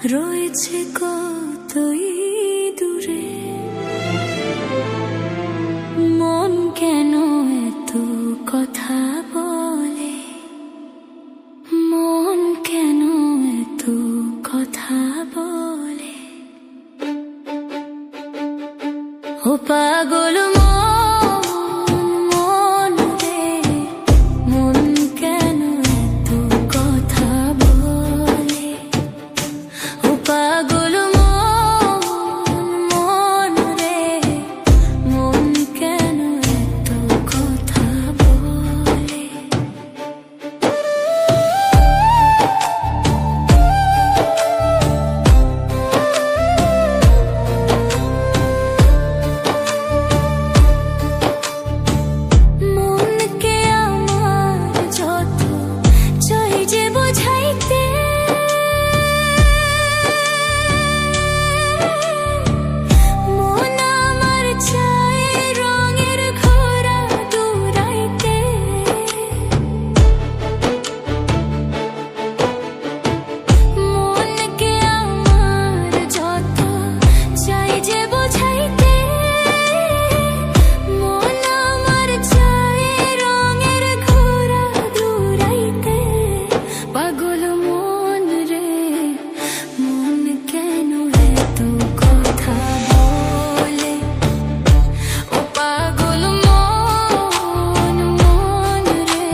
রয়েছে কতই দূরে। মন কেন এত কথা বলে, মন কেন এত কথা বলে। ও পাগল মন রে, মন কেন এত কথা বলে। ও পাগল মন রে, মন কেন এত কথা বলে। মনকে আমার যত চাই যে বোঝাইতে, মন আমার চায় রঙের ঘোড়া দৌড়াইতে। মনকে আমার যত চাই যে বোঝাইতে, মন আমার চায় রঙের ঘোড়া দৌড়াইতে। পাগল মন রে, মন কেন এত কথা বলে। ও পাগল মন রে,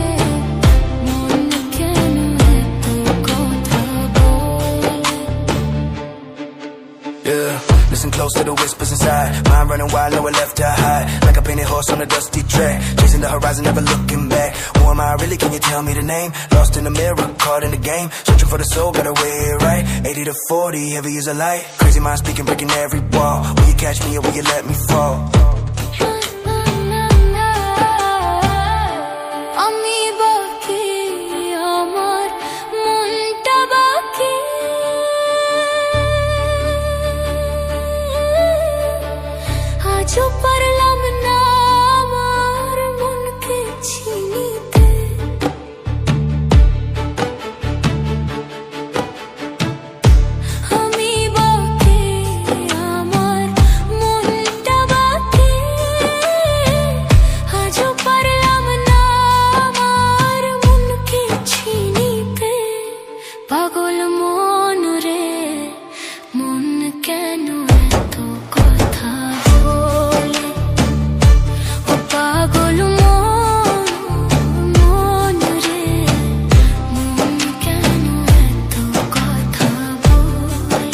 মন কেন এত কথা বলে। Yeah, listen close to the whispers inside. Mind running wild, nowhere left to hide. Like a painted horse on a dusty track, chasing the horizon, never looking back. Who am I really? Can you tell me the name? Lost in the mirror, caught in the game. Searching for the soul, gotta weigh it right. 80 to 40, heavy as a light. Crazy mind speaking, breaking every wall. Will you catch me or will you let me fall? আমি বাকি, আমার মনটা বাকি। আজও পারলাম না আমার মনকে চিনিতে। আমি বাকি, আমার মনটা বাকি। আজও পারলাম না আমার মনকে চিনিতে। পাগল মন রে, মন কেন এত কথা বলে। ও পাগল মন রে, মন কেন এত কথা বলে।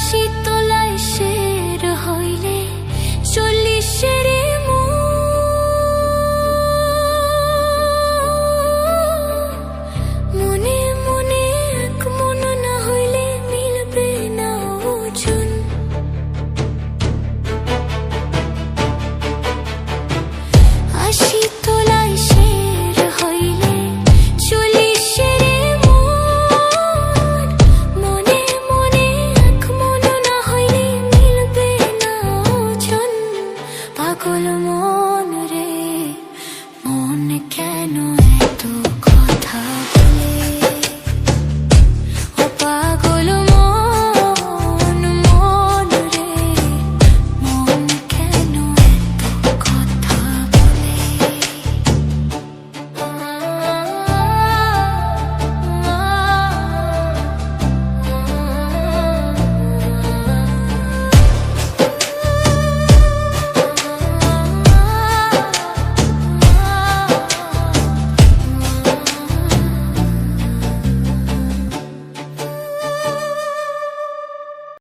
শীতলায় শের হইলে 40-এর মনে মনে এক মন না হইলে মিলবে না ওজন। শীতলায় শের হইলে 40-এর মনে মনে এক মন না হইলে মিলবে না ওজন। পাগল মন রে, মন কেন